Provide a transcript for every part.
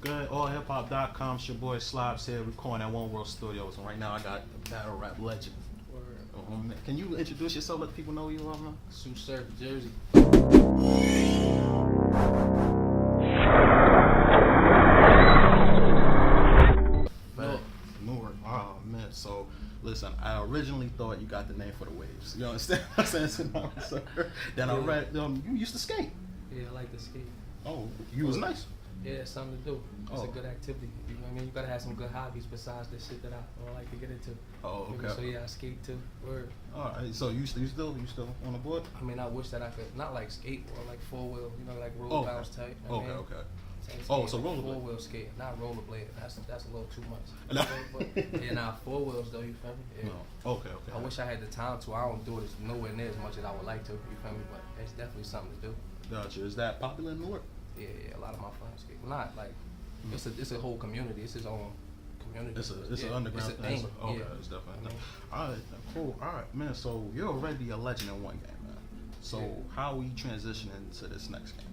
Good. AllHipHop.com. It's your boy Slobs here, recording at One World Studios. And right now I got a battle rap legend. Can you introduce yourself? Let people know who you are, man. Tsu Surf, Jersey. Newark. Oh man. So listen, I originally thought you got the name for the waves. You understand what I'm saying? Then I read you used to skate. Yeah, I like to skate. Oh, you was nice. Yeah, it's something to do. It's a good activity. You know what I mean? You gotta have some good hobbies besides the shit that I like to get into. Oh, okay. So yeah, I skate too. Word. All right. So you still on the board? I mean, I wish that I could not like skateboard, like four wheel. You know, like roll bounce type. You know Okay. so rollerblade. Four wheel skating, not rollerblade. That's a little too much. But yeah, nah, four wheels though. You feel me? Yeah. No. Okay. I wish I had the time to. I don't do it nowhere near as much as I would like to. You feel me? But it's definitely something to do. Gotcha. Is that popular in Newark? Yeah, a lot of my friends skate. Not like it's a whole community. It's his own community. It's an underground it's a thing. Okay, it's definitely a thing. All right, cool. All right, man. So you're already a legend in one game, man. So how are we transitioning to this next game?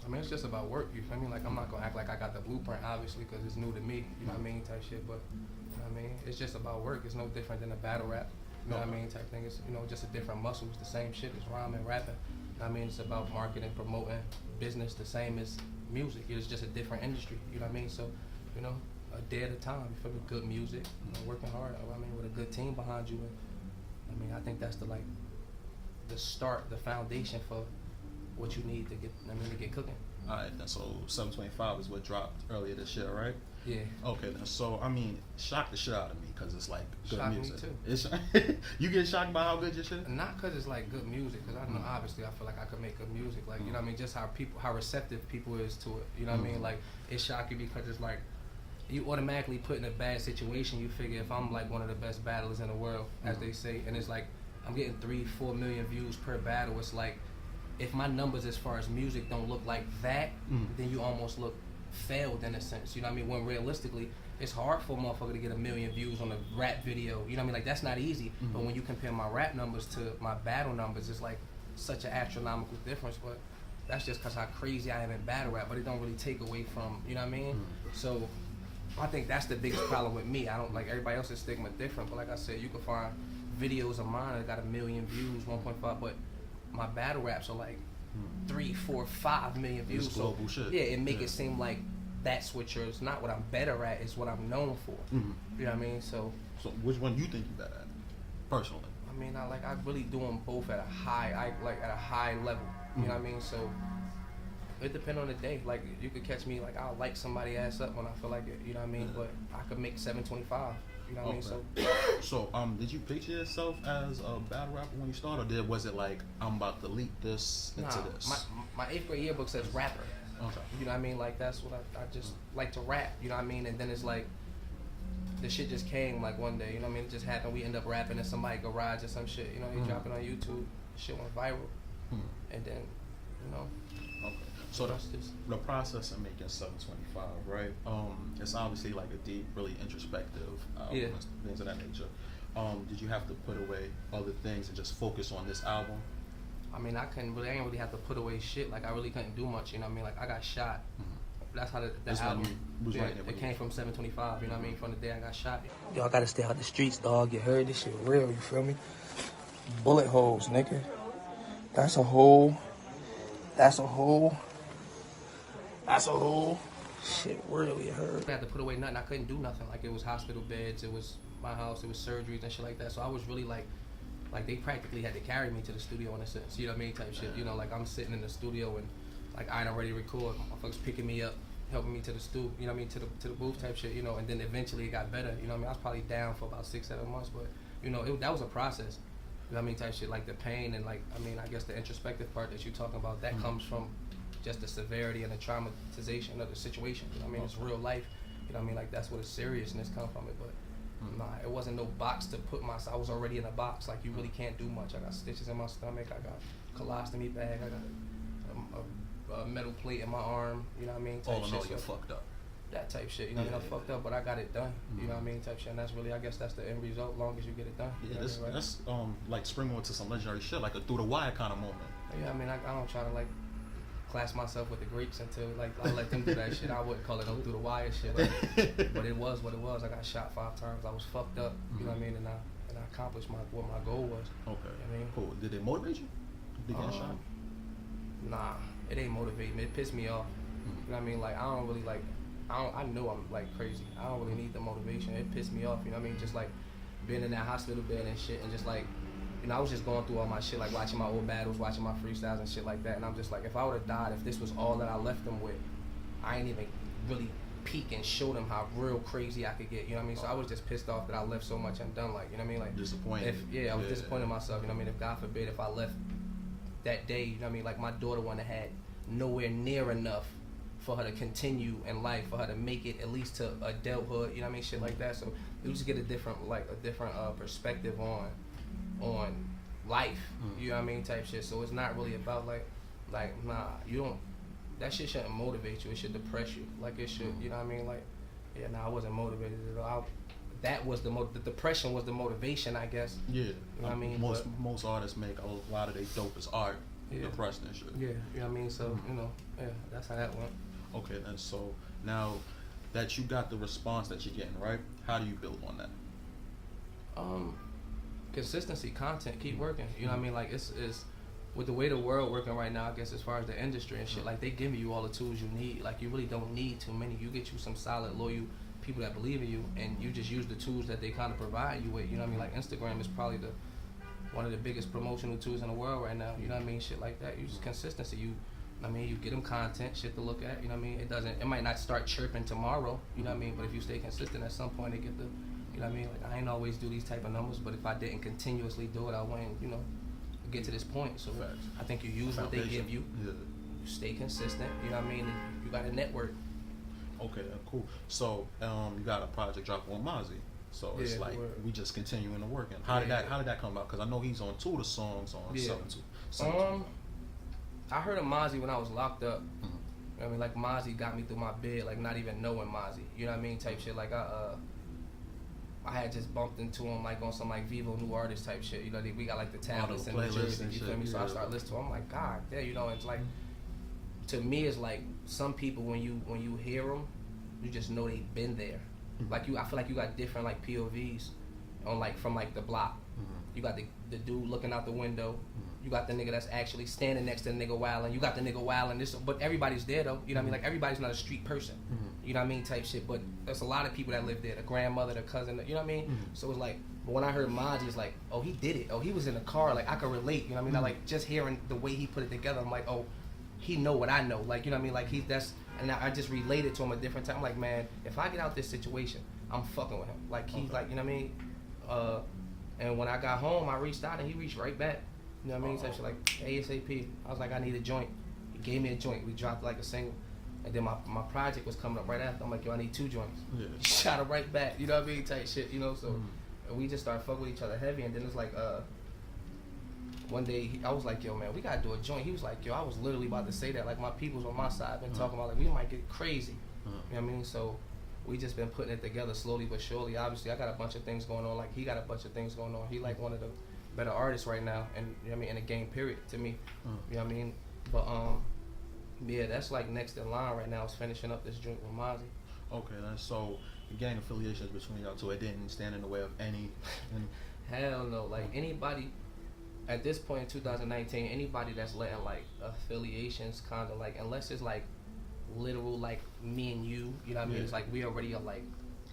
I mean, it's just about work. You feel me? Like I'm not gonna act like I got the blueprint, obviously, because it's new to me. You know what I mean? Type shit. But you know what I mean? It's just about work. It's no different than a battle rap. You know what I mean? Type thing. It's just a different muscle. It's the same shit. It's rhyming, rapping. You know what I mean? It's about marketing, promoting, business, the same as music. It's just a different industry. You know what I mean? So, a day at a time. You feel me? Good music. Working hard. I mean, with a good team behind you. And I mean, I think that's the start, the foundation for what you need to get. To get cooking. All right, then. So 725 is what dropped earlier this year, right? Yeah. Okay, then. So I mean, shocked the shit out of me because it's like good shocked music. Me too. It's you get shocked by how good your shit is? Not because it's like good music, because I know obviously I feel like I could make good music. Like you know what I mean, just how receptive people is to it. You know what I mean? Like it's shocking because it's like you automatically put in a bad situation. You figure if I'm like one of the best battlers in the world, as they say, and it's like I'm getting 3-4 million views per battle. It's like if my numbers as far as music don't look like that, then you almost look failed in a sense. You know what I mean? When realistically, it's hard for a motherfucker to get 1 million views on a rap video. You know what I mean? Like that's not easy. But when you compare my rap numbers to my battle numbers, it's like such an astronomical difference. But that's just because how crazy I am in battle rap. But it don't really take away from, you know what I mean? So I think that's the biggest problem with me. I don't like everybody else's stigma different. But like I said, you can find videos of mine that got 1 million views, 1.5. But my battle raps are like 3, 4, 5 million views. It's global shit. Yeah, it make it seem like that's what it's not what I'm better at, it's what I'm known for. You know what I mean? So which one you think you better at, personally? I mean, I really do them both at a high level. You know what I mean? So it depends on the day. Like you could catch me like I'll light somebody ass up when I feel like it. You know what I mean? But I could make 725. You know what I mean? So did you picture yourself as a battle rapper when you started, or was it like I'm about to leap this into this? My 8th grade yearbook says rapper. Okay. You know what I mean? Like that's what I just like to rap. You know what I mean? And then it's like the shit just came like one day. You know what I mean? It just happened. We end up rapping in somebody's garage or some shit. You know, they drop it on YouTube. Shit went viral. And then, Okay. So the process of making 725, right? It's obviously like a deep, really introspective album, things of that nature. Did you have to put away other things and just focus on this album? I mean, I ain't really have to put away shit. Like I really couldn't do much. You know what I mean? Like I got shot. That's how the album. It came from 725. You know what I mean? From the day I got shot. Yo, I gotta stay out the streets, dog. You heard this shit real? You feel me? Bullet holes, nigga. That's a hole. Shit, really hurt. I had to put away nothing. I couldn't do nothing. Like it was hospital beds. It was my house. It was surgeries and shit like that. So I was really like they practically had to carry me to the studio in a sense. You know what I mean? Type shit. You know, like I'm sitting in the studio and like I ain't already record. Motherfuckers picking me up, helping me to the studio. You know what I mean? To the booth type shit. You know, and then eventually it got better. You know what I mean? I was probably down for about 6-7 months, but that was a process. You know what I mean? Type shit. Like the pain and like I guess the introspective part that you're talking about that comes from just the severity and the traumatization of the situation. You know what I mean? It's real life. You know what I mean? Like that's where the seriousness comes from it. But nah, it wasn't no box to put myself. I was already in a box. Like you really can't do much. I got stitches in my stomach. I got colostomy bag. I got a metal plate in my arm. You know what I mean? All in all, you're fucked up. That type shit. You know what I mean? I fucked up, but I got it done. You know what I mean? Type shit. And that's really, I guess that's the end result. Long as you get it done. Yeah, that's like springing into some legendary shit, like a through the wire kind of moment. Yeah, I mean, I don't try to like class myself with the greats until like I let them do that shit. I wouldn't call it no through the wire shit, like, but it was what it was. I got shot 5 times. I was fucked up, you know what I mean, and I accomplished what my goal was. Okay, you know what I mean, cool. Did it motivate you to get shot? Nah, it ain't motivate me. It pissed me off. You know what I mean? Like I don't really like. I know I'm like crazy. I don't really need the motivation. It pissed me off. You know what I mean? Just like being in that hospital bed and shit, and just like, you know, I was just going through all my shit, like watching my old battles, watching my freestyles and shit like that. And I'm just like, if I would have died, if this was all that I left them with, I ain't even really peek and show them how real crazy I could get. You know what I mean? So I was just pissed off that I left so much undone. Like, you know what I mean? Like disappointed. I was disappointed in myself. You know what I mean? If God forbid, if I left that day, you know what I mean? Like my daughter wouldn't have had nowhere near enough for her to continue in life, for her to make it at least to adulthood, you know what I mean, shit like that. So you just get a different perspective on life, you know what I mean, type shit. So it's not really about like nah, you don't, that shit shouldn't motivate you. It should depress you, like it should, you know what I mean, like yeah, nah, I wasn't motivated at all. That was the depression was the motivation, I guess. Yeah, you know what I mean. Most artists make a lot of their dopest art depressed and shit. Yeah, you know what I mean. So you know, yeah, that's how that went. Okay, then so now that you got the response that you're getting, right? How do you build on that? Consistency, content, keep working. You know what I mean? Like it's with the way the world working right now, I guess as far as the industry and shit, like they giving you all the tools you need. Like you really don't need too many. You get you some solid, loyal people that believe in you, and you just use the tools that they kind of provide you with. You know what I mean? Like Instagram is probably one of the biggest promotional tools in the world right now. You know what I mean? Shit like that. You just consistency. I mean, you get them content, shit to look at, you know what I mean? It might not start chirping tomorrow, you know what I mean? But if you stay consistent, at some point they get you know what I mean? Like I ain't always do these type of numbers, but if I didn't continuously do it, I wouldn't, you know, get to this point. So I think you use what they give you, you stay consistent, you know what I mean? You got a network. Okay, cool. So you got a project dropping on Mozzie. So it's like we just continuing to work. And how did that come about? Because I know he's on 2 of the songs on 7-2. I heard of Mozzie when I was locked up. You know what I mean? Like Mozzie got me through my bed, like not even knowing Mozzie. You know what I mean? Type shit. Like I had just bumped into him like on some like Vivo New Artist type shit. You know, we got like the tablets and the jersey. You feel me? So I started listening to him. I'm like, God, yeah, you know. It's like, to me, it's like some people when you hear them, you just know they've been there. Like I feel like you got different like POVs on like from like the block. You got the dude looking out the window. You got the nigga that's actually standing next to the nigga wilding. You got the nigga wilding. But everybody's there though. You know what I mean? Like everybody's not a street person. You know what I mean? Type shit. But there's a lot of people that live there. The grandmother, the cousin. You know what I mean? So it's like, but when I heard Mozzie, it's like, oh, he did it. Oh, he was in the car. Like I could relate. You know what I mean? I like just hearing the way he put it together. I'm like, oh, he know what I know. Like you know what I mean? Like and I just related to him a different time. I'm like, man, if I get out this situation, I'm fucking with him. Like he's like, you know what I mean? And when I got home, I reached out and he reached right back. You know what I mean? So she's like, ASAP. I was like, I need a joint. He gave me a joint. We dropped like a single. And then my project was coming up right after. I'm like, yo, I need 2 joints. Yeah. He shot it right back. You know what I mean? Type shit, you know? So and we just started fucking with each other heavy. And then it's like, one day, I was like, yo, man, we got to do a joint. He was like, yo, I was literally about to say that. Like, my people's on my side been talking about, like, we might get crazy. You know what I mean? So we just been putting it together slowly but surely. Obviously, I got a bunch of things going on. Like, he got a bunch of things going on. He like one of the better artists right now, and you know what I mean, in the game period to me. You know what I mean? But yeah, that's like next in line right now is finishing up this joint with Mozzie. Okay, then so the gang affiliations between y'all two, it didn't stand in the way of any Hell no. Like anybody at this point in 2019, anybody that's letting like affiliations kind of like, unless it's like literal like me and you know what I mean? It's like we already are like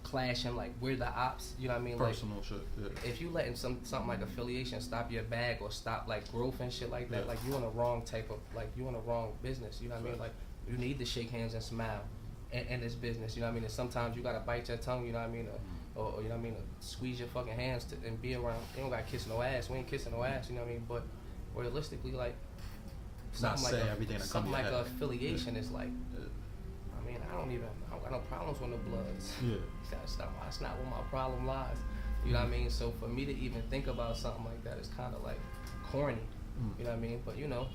clashing, like we're the ops, you know what I mean? Personal like, shit. Yeah. If you letting something like affiliation stop your bag or stop like growth and shit like that, like you in the wrong type of, like you in the wrong business, you know what I mean? Like you need to shake hands and smile in this business, you know what I mean? And sometimes you gotta bite your tongue, you know what I mean? Or you know what I mean? Squeeze your fucking hands and be around. You don't gotta kiss no ass. We ain't kissing no ass, you know what I mean? But realistically, like something like an affiliation is like. I mean, I don't got no problems with no bloods. Yeah. That's not where my problem lies. You know what I mean? So for me to even think about something like that is kind of like corny. You know what I mean? But you know,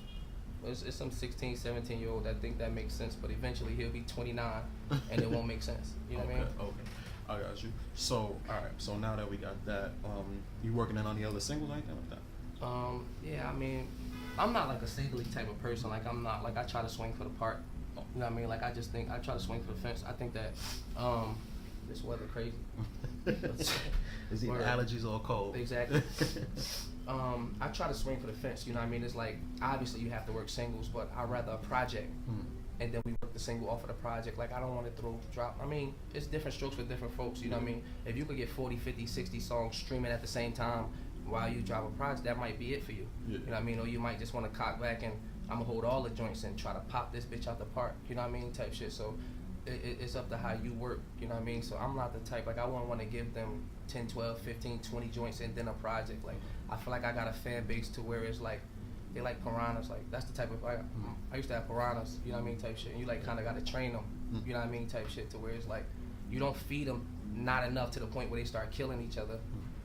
it's some 16, 17-year-old that think that makes sense, but eventually he'll be 29 and it won't make sense. You know what I mean? Okay. I got you. So, alright, so now that we got that, you working in on the other singles or anything like that? Yeah, I mean, I'm not like a singly type of person. Like I'm not like I try to swing for the part. You know what I mean? Like I just think I try to swing for the fence. I think that this weather crazy. Is it allergies or cold? Exactly. I try to swing for the fence. You know what I mean? It's like obviously you have to work singles, but I'd rather a project. And then we work the single off of the project. Like, I don't want to drop. I mean, it's different strokes for different folks, you know what I mean? If you could get 40, 50, 60 songs streaming at the same time while you drop a project, that might be it for you. Yeah. You know what I mean? Or you might just want to cock back and I'm going to hold all the joints and try to pop this bitch out the park, you know what I mean? Type shit. So it's up to how you work, you know what I mean? So I'm not the type, like, I wouldn't want to give them 10, 12, 15, 20 joints and then a project. Like, I feel like I got a fan base to where it's like, they like piranhas, like that's the type of I used to have piranhas, you know what I mean, type shit. And you like kind of got to train them, you know what I mean, type shit, to where it's like you don't feed them not enough to the point where they start killing each other,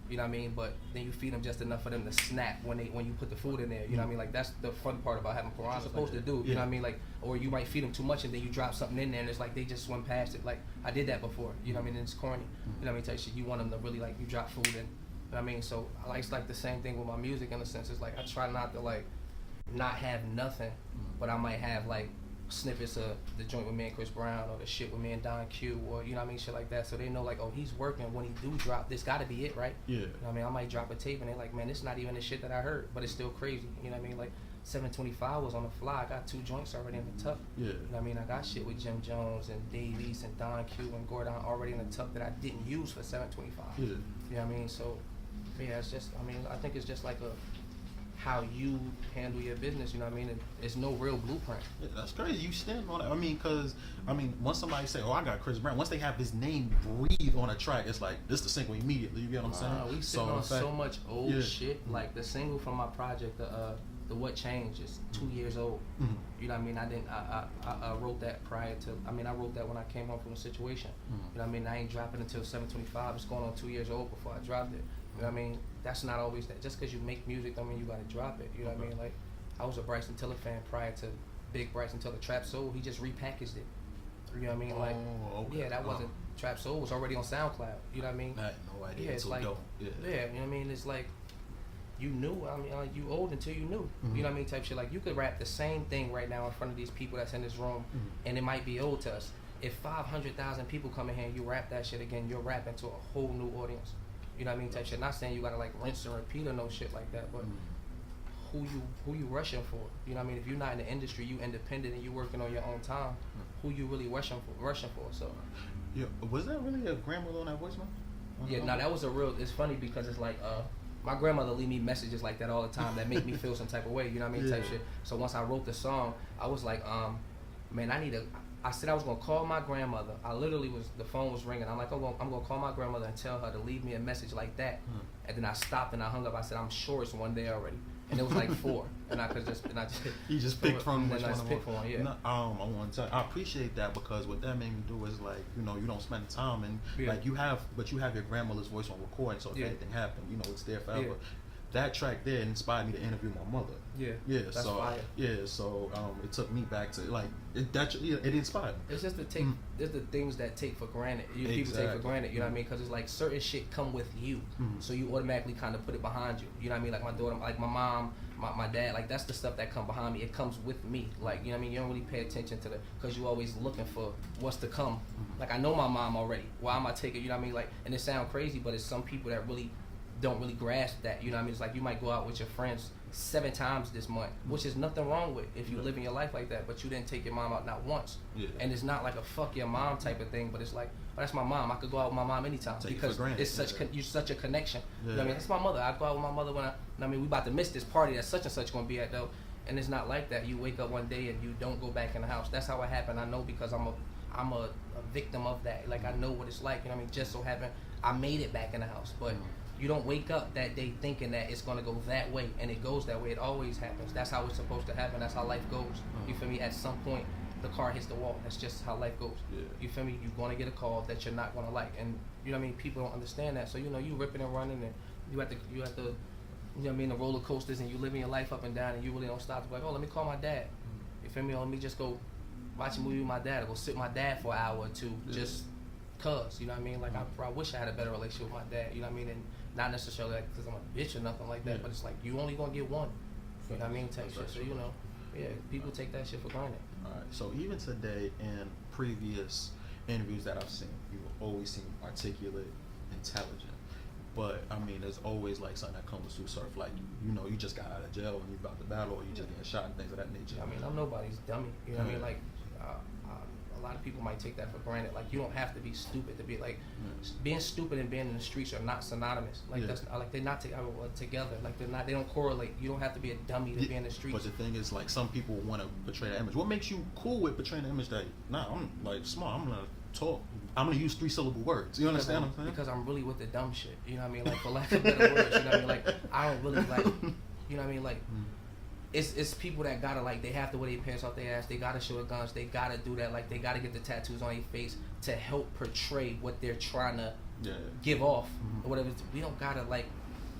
you know what I mean. But then you feed them just enough for them to snap when you put the food in there, you know what I mean. Like that's the fun part about having piranhas supposed to do, you know what I mean. Like, or you might feed them too much and then you drop something in there and it's like they just swim past it. Like I did that before, you know what I mean. And it's corny, you know what I mean, type shit. You want them to really like you drop food in, you know what I mean. So it's like the same thing with my music in a sense. It's like I try not to like not have nothing, but I might have like snippets of the joint with me and Chris Brown or the shit with me and Don Q or you know what I mean, shit like that, so they know like, oh, he's working. When he do drop, this gotta be it, right? Yeah. You know what I mean? I might drop a tape and they're like, man, this is not even the shit that I heard, but it's still crazy, you know what I mean? Like 725 was on the fly. I got 2 joints already in the tuck. Yeah. You know what I mean? I got shit with Jim Jones and Dave East and Don Q and Gordon already in the tuck that I didn't use for 725. Yeah. You know what I mean? So yeah, it's just, I mean, I think it's just like how you handle your business, you know what I mean? And it's no real blueprint. Yeah, that's crazy. You stand on that. I mean, because, once somebody say, oh, I got Chris Brown, once they have his name breathe on a track, it's like, this the single immediately. You get what I'm saying? We sit on so much old shit. Like, the single from my project, the What Changed, is 2 years old. You know what I mean? I wrote that prior to, I wrote that when I came home from a situation. You know what I mean? I ain't dropping until 725. It's going on 2 years old before I dropped it. You know what I mean? That's not always that. Just because you make music don't mean you gotta drop it. You know what I mean? Like, I was a Bryson Tiller fan prior to Big Bryson Tiller. Trap Soul, he just repackaged it. You know what I mean? Like, yeah, that wasn't, Trap Soul was already on SoundCloud. You know what I mean? I had no idea. Yeah, it's like, yeah, you know what I mean? It's like, you knew, you old until you knew. You know what I mean? Type shit. Like, you could rap the same thing right now in front of these people that's in this room, and it might be old to us. If 500,000 people come in here and you rap that shit again, you're rapping to a whole new audience. You know what I mean, type shit. Not saying you gotta like rinse and repeat or no shit like that, but who you rushing for? You know what I mean? If you're not in the industry, you independent and you working on your own time, who you really rushing for? So yeah, was that really a grandmother on that voicemail? Yeah, no, that was a real. It's funny because it's like my grandmother leave me messages like that all the time that make me feel some type of way. You know what I mean, type shit. So once I wrote the song, I was like, man, I said I was gonna call my grandmother. I literally the phone was ringing. I'm like, I'm gonna call my grandmother and tell her to leave me a message like that. And then I stopped and I hung up. I said, I'm sure it's one day already. And it was like 4. And I just you just picked from which one? I picked one, yeah. No, I want to tell you, I appreciate that because what that made me do is like, you don't spend time and like you have your grandmother's voice on recording, so if anything happened, it's there forever. Yeah. That track there inspired me to interview my mother. Yeah. Yeah. That's fire. Yeah. So it took me back to like it inspired me. It's just there's the things that take for granted. People take for granted. You know what I mean? Because it's like certain shit come with you, so you automatically kind of put it behind you. You know what I mean? Like my daughter, like my mom, my dad. Like that's the stuff that come behind me. It comes with me. Like you know what I mean? You don't really pay attention to because you always looking for what's to come. Like I know my mom already. Why am I taking? You know what I mean? Like, and it sounds crazy, but it's some people that really don't really grasp that, you know what I mean? It's like you might go out with your friends 7 times this month, which is nothing wrong with if you live in your life like that, but you didn't take your mom out not once. Yeah. And it's not like a fuck your mom type of thing, but it's like, oh, that's my mom. I could go out with my mom anytime because it's such a connection. Yeah. You know what I mean? That's my mother. I go out with my mother when we about to miss this party that such and such gonna be at though, and it's not like that. You wake up one day and you don't go back in the house. That's how it happened. I know because I'm a victim of that. Like I know what it's like. You know what I mean? Just so happened I made it back in the house, but. You don't wake up that day thinking that it's gonna go that way, and it goes that way. It always happens. That's how it's supposed to happen. That's how life goes. You feel me? At some point, the car hits the wall. That's just how life goes. Yeah. You feel me? You're gonna get a call that you're not gonna like, and you know what I mean. People don't understand that. So you ripping and running, and you have to, you know what I mean, the roller coasters, and you living your life up and down, and you really don't stop to be like, oh, let me call my dad. You feel me? Or let me just go watch a movie with my dad, or go sit with my dad for an hour or two, just cause. You know what I mean? Like I wish I had a better relationship with my dad. You know what I mean? And not necessarily because I'm a bitch or nothing like that, but it's like you only gonna get one. You know what I mean? Type shit. So, you know, yeah, people take that shit for granted. All right. So even today, in previous interviews that I've seen, you always seem articulate, intelligent. But I mean, there's always like something that comes with Tsu Surf, like you know, you just got out of jail and you about to battle, or you just getting shot and things of that nature. I mean, I'm nobody's dummy. You know what I mean? Like, a lot of people might take that for granted. Like, you don't have to be stupid to be like, being stupid and being in the streets are not synonymous. Like that's like they're not together. Like they're not. They don't correlate. You don't have to be a dummy to be in the streets. But the thing is, like, some people want to portray that image. What makes you cool with portraying the image that, nah, I'm like smart. I'm gonna talk. I'm gonna use 3-syllable words. You understand what I'm saying? Because I'm really with the dumb shit. You know what I mean? Like, for lack of better words. You know what I mean? Like, I don't really like. You know what I mean? Like, it's people that gotta, like, they have to wear their pants off their ass. They gotta show their guns. They gotta do that. Like, they gotta get the tattoos on their face to help portray what they're trying to give off or whatever. We don't gotta, like.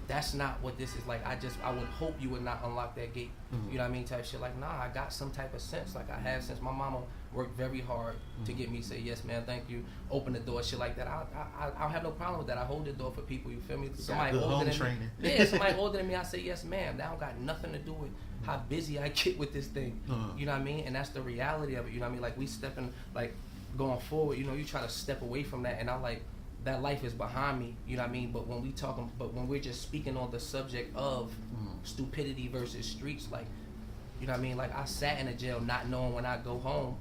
That's not what this is. Like, I would hope you would not unlock that gate. You know what I mean? Type shit. Like, nah, I got some type of sense. Like, I have sense. My mama worked very hard to get me to say, yes, man, thank you. Open the door, shit like that. I don't have no problem with that. I hold the door for people, you feel me? Somebody older than me. Yeah, somebody older than me, I say, yes, ma'am. That don't got nothing to do with how busy I get with this thing. You know what I mean? And that's the reality of it. You know what I mean? Like, we stepping, like, going forward, you know, you try to step away from that. And I like, that life is behind me, you know what I mean? But when we're just speaking on the subject of stupidity versus streets, like, you know what I mean? Like, I sat in a jail not knowing when I go home,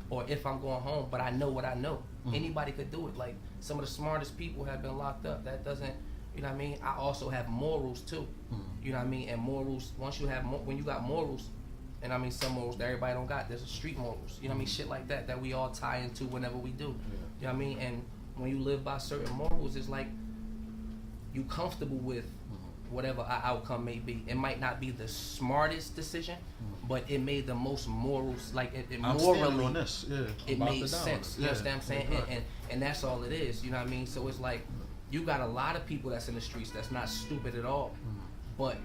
or if I'm going home, but I know what I know. Anybody could do it. Like, some of the smartest people have been locked up. That doesn't, you know what I mean? I also have morals too, you know what I mean? And morals, when you got morals, and I mean some morals that everybody don't got, there's a street morals, you know what I mean? Shit like that we all tie into whenever we do, you know what I mean? And when you live by certain morals, it's like you comfortable with whatever our outcome may be. It might not be the smartest decision, but it made the most morals, like it morally, on this. it made sense. You understand what I'm saying? And that's all it is, you know what I mean? So it's like, you got a lot of people that's in the streets that's not stupid at all, but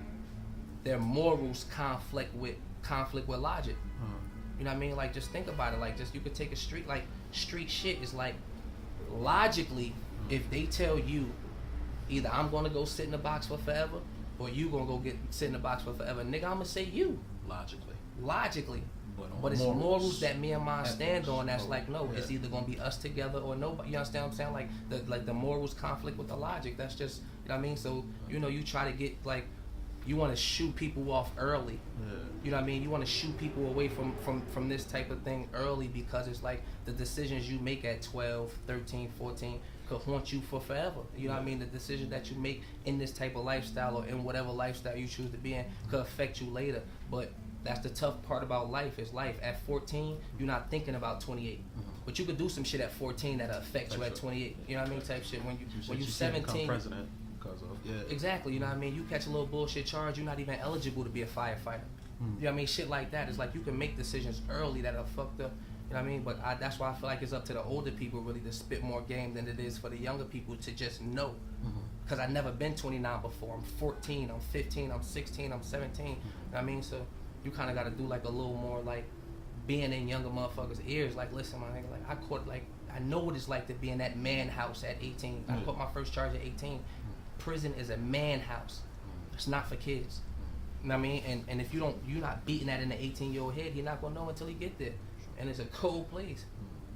their morals conflict with logic. You know what I mean? Like, just think about it. Like, just, you could take a street, like, street shit is like, logically, if they tell you either I'm gonna go sit in the box for forever or you gonna go sit in the box for forever, nigga, I'm gonna say you. Logically. But it's morals that me and mine stand on. That's like, no, it's either gonna be us together or nobody. You understand what I'm saying? Like the morals conflict with the logic. That's just, you know what I mean? So, you know, you try to get, like, you want to shoot people off early. You know what I mean? You want to shoot people away from this type of thing early, because it's like the decisions you make at 12, 13, 14 could haunt you for forever. You know what I mean? The decision that you make in this type of lifestyle or in whatever lifestyle you choose to be in could affect you later. But that's the tough part about life, is life. At 14, you're not thinking about 28. But you could do some shit at 14 that'll affect you at 28. You know what I mean? Type shit. When you 17. President. Exactly, you know what I mean? You catch a little bullshit charge, you're not even eligible to be a firefighter. You know what I mean? Shit like that. It's like, you can make decisions early that are fucked up. You know what I mean? But that's why I feel like it's up to the older people really to spit more game than it is for the younger people to just know. Because I've never been 29 before. I'm 14, I'm 15, I'm 16, I'm 17. You know what I mean? So you kind of got to do like a little more, like, being in younger motherfuckers' ears. Like, listen, my nigga, like, I know what it's like to be in that man house at 18. I put my first charge at 18. Prison is a man house. It's not for kids. You know what I mean? And if you're not beating that in the 18-year-old head, you're not gonna know until he get there. And it's a cold place.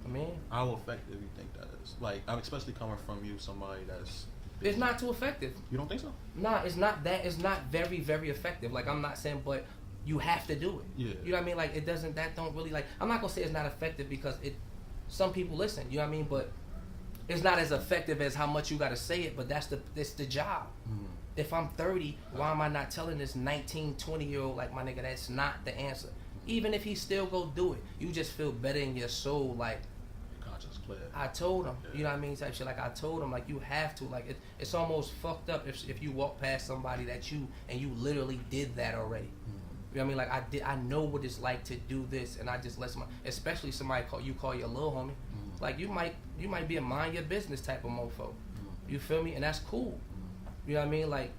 I mean, how effective you think that is? Like, I'm especially coming from you, somebody that's. It's not too effective. You don't think so? Nah, it's not that. It's not very, very effective. Like, I'm not saying, but you have to do it. Yeah. You know what I mean? Like, it doesn't. That don't really, like. I'm not gonna say it's not effective, because some people listen. You know what I mean? But it's not as effective as how much you gotta say it. But it's the job. If I'm 30, why am I not telling this 19, 20-year-old, like, my nigga, that's not the answer? Even if he still go do it, you just feel better in your soul, like, conscience clear. I told him, you know what I mean, type shit. Like, I told him, like, you have to, like, it's almost fucked up if you walk past somebody and you literally did that already. You know what I mean? Like, I know what it's like to do this, and I just let especially somebody call your little homie. Like, you might be a mind your business type of mofo. You feel me? And that's cool. You know what I mean? Like,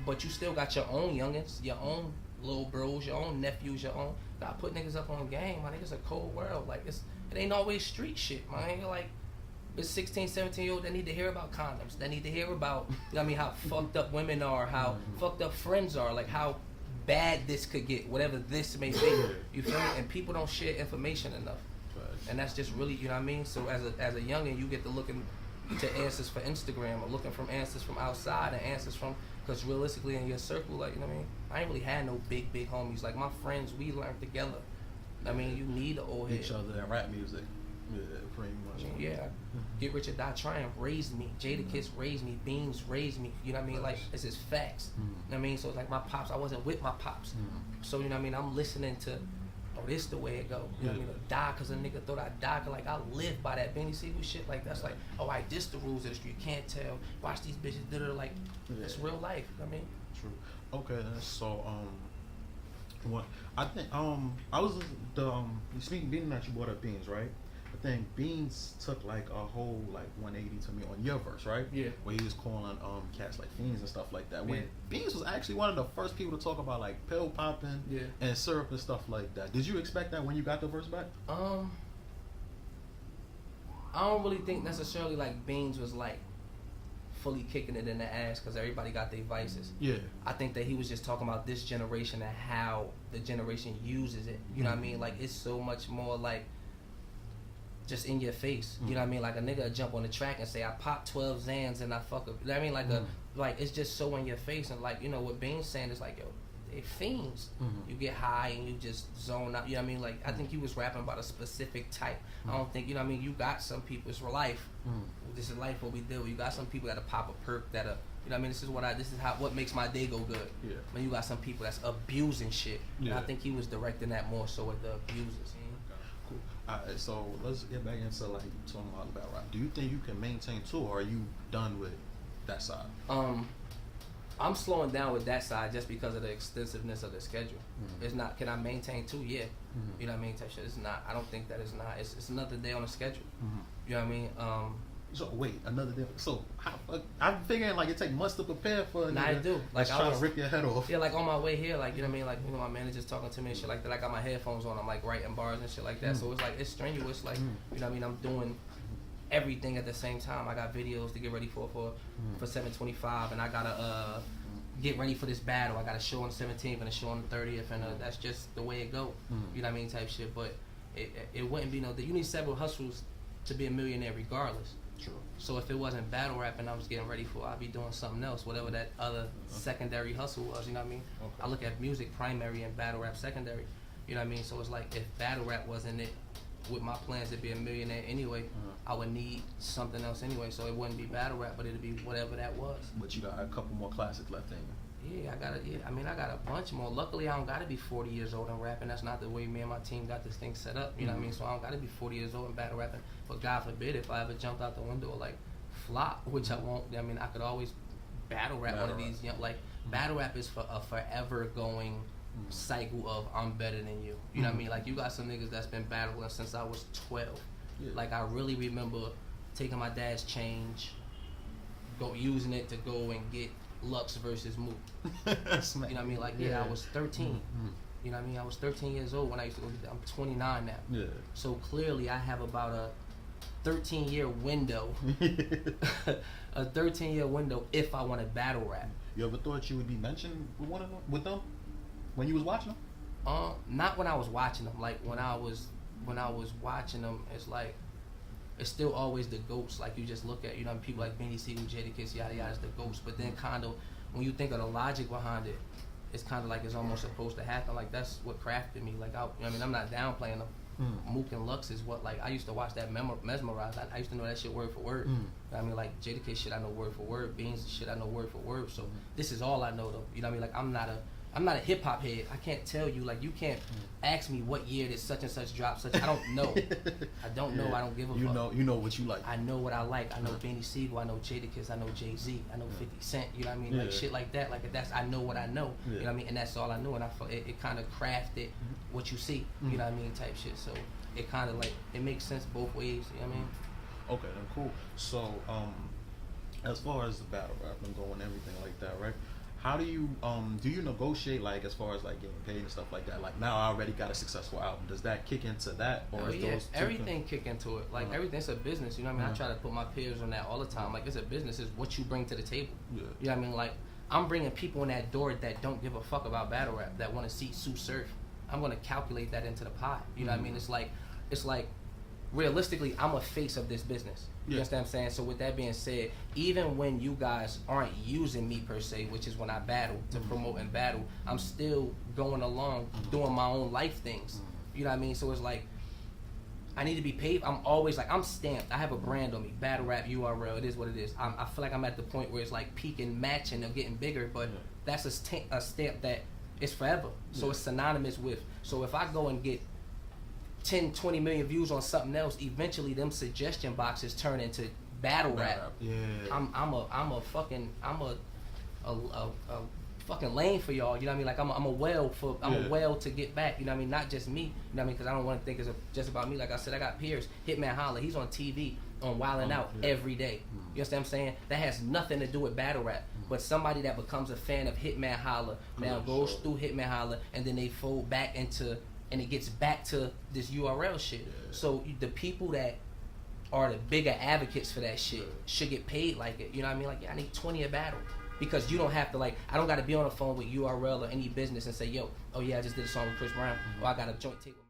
but you still got your own youngins, your own little bros, your own nephews, your own. Gotta put niggas up on game. My niggas a cold world. Like, it ain't always street shit, man. Like, it's 16, 17-year-olds that need to hear about condoms. That need to hear about, you know what I mean, how fucked up women are, how fucked up friends are, like how bad this could get, whatever this may be. You feel me? And people don't share information enough. And that's just really, you know what I mean? So as a youngin', you get to looking to answers for Instagram or looking from answers from outside and answers from, because realistically in your circle, like, you know what I mean? I ain't really had no big homies. Like, my friends, we learned together. I mean, you need the old head. Each other in rap music. Yeah, pretty much. I mean, yeah. Get Rich or Die Trying raised me. Jadakiss raised me. Beans raised me. You know what I mean? Like, it's just facts. You know what I mean? So it's like my pops, I wasn't with my pops. So, you know what I mean? I'm listening to, oh, this the way it go. You know what I mean? Die because a nigga thought I died. Cause like, I live by that Benny Siegel shit. Like, that's like, oh, I diss the rules of the street. You can't tell. Watch these bitches did it. Like, it's real life. You know what I mean? True. Okay, so, what I think, I was speaking, being that you brought up Beans, right? I think Beans took like a whole like 180 to me on your verse, right? Yeah. Where he was calling cats like fiends and stuff like that. When Beans was actually one of the first people to talk about like pill popping and syrup and stuff like that. Did you expect that when you got the verse back? I don't really think necessarily like Beans was like fully kicking it in the ass because everybody got their vices. Yeah. I think that he was just talking about this generation and how the generation uses it. You know what I mean? Like, it's so much more like just in your face. You know what I mean? Like, a nigga jump on the track and say, I pop 12 Xans and I fuck up. You know what I mean? Like, like, it's just so in your face. And like, you know, what Bean's saying is like, yo, they fiends. You get high and you just zone out. You know what I mean? Like, I think he was rapping about a specific type. I don't think, you know what I mean? You got some people, it's life. This is life, what we do. You got some people that'll pop a perk that'll, you know what I mean? This is what makes my day go good. Yeah. When you got some people that's abusing shit. Yeah. And I think he was directing that more so with the abusers. Cool. Alright, so let's get back into like talking about rap. Do you think you can maintain two, or are you done with that side? I'm slowing down with that side just because of the extensiveness of the schedule. It's not, can I maintain two? Yeah. You know what I mean? Type shit. It's not. I don't think that it's not. It's another day on the schedule. You know what I mean? So wait, another day. So I'm figuring like it take months to prepare for. Nah, I do. Like, I was trying to rip your head off. Yeah, like on my way here, like, you know what I mean? Like, you know, my manager's talking to me and shit like that. I got my headphones on. I'm like writing bars and shit like that. So it's like, it's strenuous. Like, you know what I mean? I'm doing everything at the same time. I got videos to get ready for 725, and I gotta get ready for this battle. I got a show on the 17th and a show on the 30th, and that's just the way it go. You know what I mean? Type shit. But it wouldn't be you need several hustles to be a millionaire regardless. True. So if it wasn't battle rapping I was getting ready for, I'd be doing something else, whatever that other secondary hustle was, you know what I mean? Okay. I look at music primary and battle rap secondary, you know what I mean? So it's like, if battle rap wasn't it, with my plans to be a millionaire anyway, I would need something else anyway, so it wouldn't be battle rap, but it'd be whatever that was. But you got a couple more classics left in you. Yeah, I mean, I got a bunch more. Luckily, I don't gotta be 40 years old and rapping. That's not the way me and my team got this thing set up. You know what I mean? So I don't gotta be 40 years old and battle rapping. But God forbid if I ever jumped out the window or like flop, which I won't. I mean, I could always battle rap one of these young. Like, battle rap is for a forever going cycle of I'm better than you. You know what I mean? Like, you got some niggas that's been battling since I was 12. Yeah. Like, I really remember taking my dad's change, using it to go and get Lux versus Moot. You know what I mean? Like, yeah, I was 13. You know what I mean? I was 13 years old when I used to go get that. I'm 29 now. Yeah. So clearly I have about a 13-year window. A 13-year window if I want to battle rap. You ever thought you would be mentioned with them when you was watching them? Not when I was watching them. Like, when I was watching them, it's like, it's still always the ghosts. Like, you just look at, you know, people like Benny Siegel, Jadakiss, yada yada, is the ghosts. But then kind of, when you think of the logic behind it, it's kind of like it's almost supposed to happen. Like, that's what crafted me. Like, I mean, I'm not downplaying them. Mook and Lux is what, like, I used to watch that mesmerized. I used to know that shit word for word. I mean, like, Jadakiss shit I know word for word. Beans shit I know word for word. So this is all I know though. You know what I mean? Like, I'm not a hip hop head. I can't tell you, like, you can't ask me what year this such and such dropped. I don't know. I don't know. I don't give a fuck. You know what you like. I know what I like. I know Benny Siegel. I know Jadakiss. I know Jay-Z. I know 50 Cent. You know what I mean? Like, shit like that. Like, I know what I know. You know what I mean? And that's all I know. And I feel it kind of crafted what you see. You know what I mean? Type shit. So it kind of like, it makes sense both ways. You know what I mean? Okay, then cool. So as far as the battle rap and going everything like that, right? How do you negotiate, like, as far as like getting paid and stuff like that? Like, now I already got a successful album. Does that kick into that, or is those everything kick into it? Like, everything's a business. You know what I mean? I try to put my peers on that all the time. Like, it's a business. It's what you bring to the table. Yeah. You know what I mean? Like, I'm bringing people in that door that don't give a fuck about battle rap, that want to see Tsu Surf. I'm gonna calculate that into the pot. You know what I mean? It's like realistically, I'm a face of this business. You understand what I'm saying? So with that being said, even when you guys aren't using me per se, which is when I battle to promote and battle, I'm still going along doing my own life things. You know what I mean? So it's like I need to be paid. I'm always like, I'm stamped. I have a brand on me. Battle rap URL. It is what it is. I feel like I'm at the point where it's like peaking, matching, and getting bigger. But that's a stamp that is forever. So it's synonymous with. So if I go and get 10, 20 million views on something else, eventually them suggestion boxes turn into battle rap. Yeah. I'm a fucking lane for y'all, you know what I mean? Like I'm a well to get back, you know what I mean? Not just me, you know what I mean? Because I don't want to think it's just about me. Like I said, I got peers. Hitman Holla, he's on TV on Wildin' Out every day. You understand what I'm saying? That has nothing to do with battle rap. But somebody that becomes a fan of Hitman Holla now goes through Hitman Holla, and then they fold back into, and it gets back to this URL shit. So the people that are the bigger advocates for that shit should get paid like it. You know what I mean? Like, I need 20 a battle. Because you don't have to, like, I don't got to be on the phone with URL or any business and say, yo, oh yeah, I just did a song with Chris Brown, or I got a joint tape with